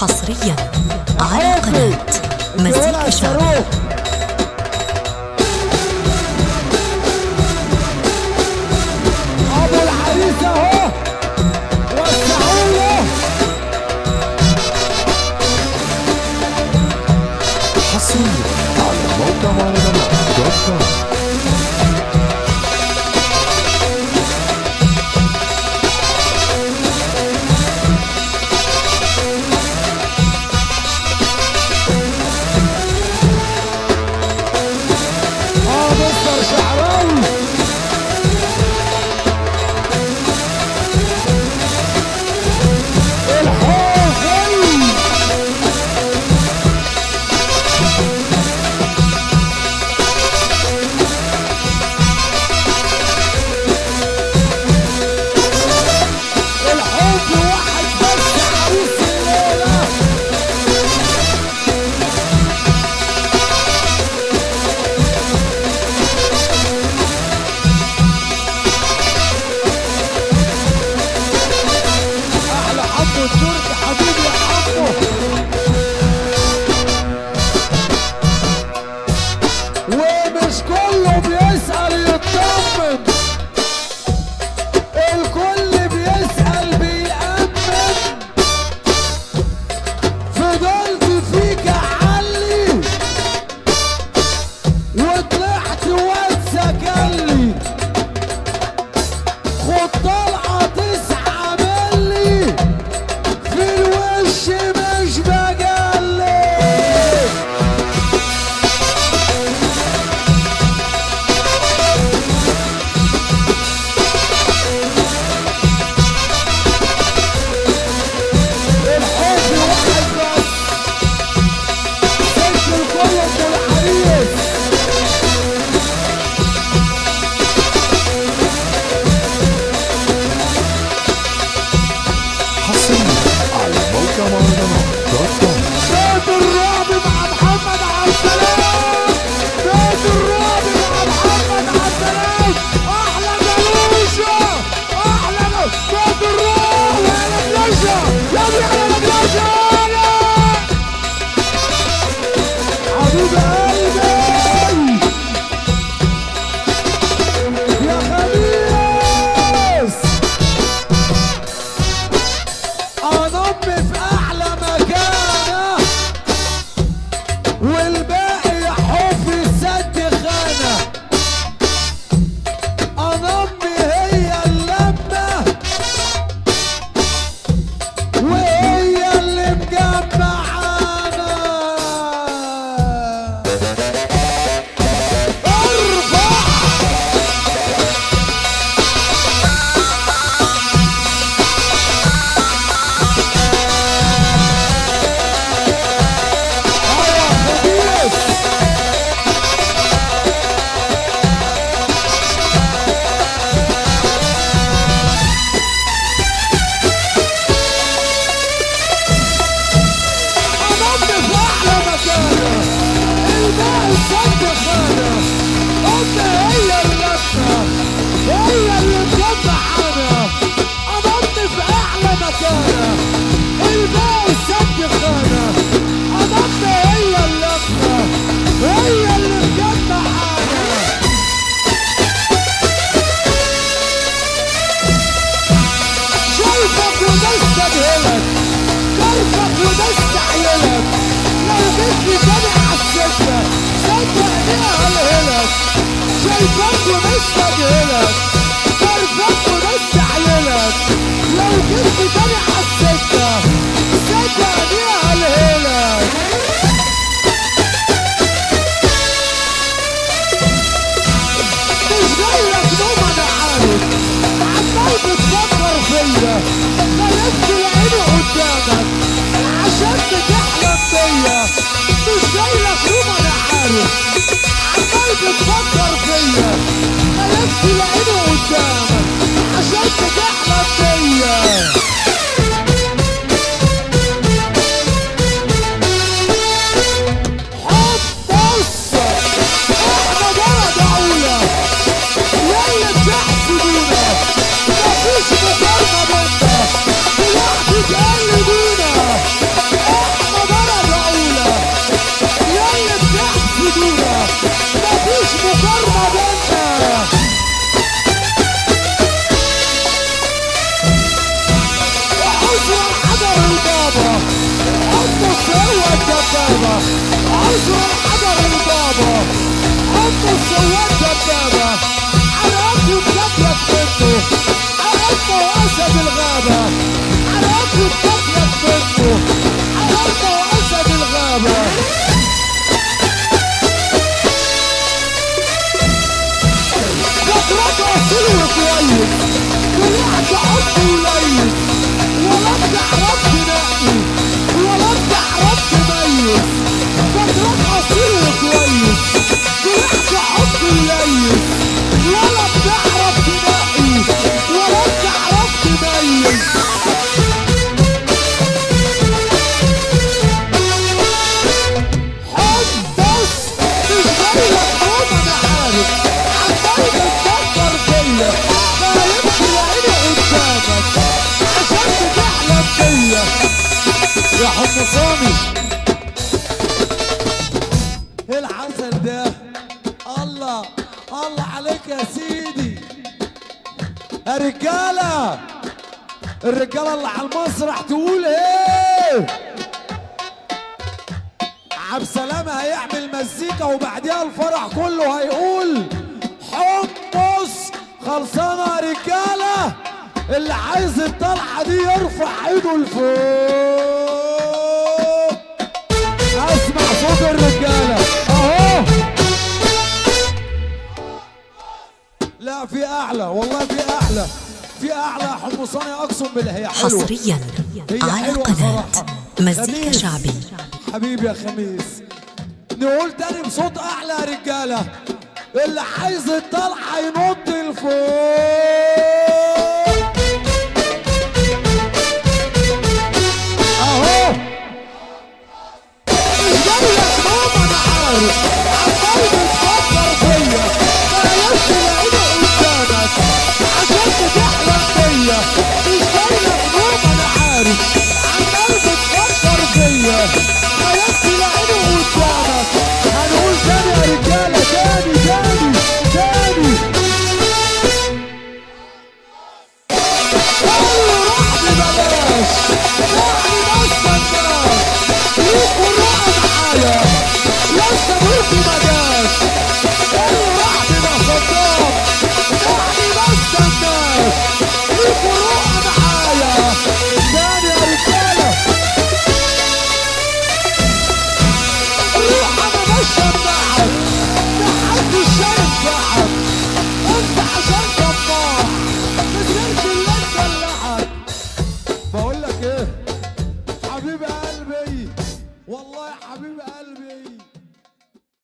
حصريا على قناة مزيكا شعبي. ابو العريس اهو وسعوا له. حصريا على موقع مهرجانات.com. مستر شعراوي الحب واحد بس عريس الليلة. احلى حبه التركي حبيبي يا حبه. ومش كله بيسأل يطمن، الكل بيسأل بيأمن. فضلت فيك اعلي وطلعت واتسجلي، خد طلعة 9 ملي في الوش مش بجلي. الحب واحد بس، سلك الكل ابو العريس. حصريا على موقع مهرجانات.com. بيت الرعب مع محمد عبدالسلام، بيت الرعب مع محمد عبدالسلام. احلى جلوشه، احلى بيت الرعب. يا نبلشه يا ابني يا نبلشه حبيب قلبي يا خميس. انض في احلى مكانه والباقي يحب السد خانه. انض هي اللمه وهي اللي مجمعانا. ارفع شايفك ومستجهلك، كرفك ومستعيلك. لو جيت تاني عالسكة صدقني هلهلك. مش جايلك نوم انا عارف، عمال بتفكر فيا، خليت العين قدامك عشان بتحلم بيا. مش جايلك نوم انا عارف، عمال بتفكر فيا، خليت العين قدامك عشان بتحلم بيا. حب بص احنا درجة اولى يلي بتحسدونا، مفيش مقارنة بينا، دلوقتي تقلدونا. البابا، حمص هو الدبابة، عذر الحجر البابا، حمص هو الدبابة، على أكل بتاكلك منه، على أكل أسد الغابة، على أكل بتاكلك منه، على أكل أسد الغابة. فكرك أصيل وكويس، طلعت حب قليل، ولا بتعرف تنقي، ولا بتعرف تميز. فكرك أصيل وكويس، طلعت حب قليل، ولا بتعرف تنقي، ولا بتعرف تميز. حب بس مش جايلك نوم أنا عارف، عمال بتفكر فيا، خايف تلاقيني قدامك عشان بتحلم بيا يا حمصاني. ايه العسل ده؟ الله الله عليك يا سيدي. يا رجاله، الرجاله اللي على المسرح تقول ايه؟ عبد السلام هيعمل مزيكا وبعديها الفرح كله هيقول حمص. خلصانه يا رجاله، اللي عايز الطلعه دي يرفع ايده لفوق. اسمع صوت الرجاله اهو. لا في اعلى، والله في اعلى، في اعلى يا حمصاني، اقسم بالله هي حلوه. حصريا هي على حلوة قناة بصراحة. مزيكا خميس. شعبي. حبيبي يا خميس، نقول تاني بصوت اعلى يا رجاله، اللي عايز الطلعه ينط لفوق اهو. مش جايلك نوم انا عارف، عمال بتفكر فيا، خايف تلاقيني قدامك عشان بتحلم بيا. مش جايلك نوم انا عارف، عمال بتفكر فيا، خايف تلاقيني قدامك. هنقول تاني يا رجاله، تاني تاني تاني. كله راح ببلاش، يعني ما استناش، ليكوا الرقم معايا، لسه ملكي ما جاش. كله راح بمصدام، يعني ما استناش، ليكوا الرقم معايا. تاني يا رجاله، روح انا ماشي معك، محدش هينفعك، انت عشان طماع نزلت اللي انت اللحك. بقول لك ايه حبيب قلبي، والله يا حبيب قلبي.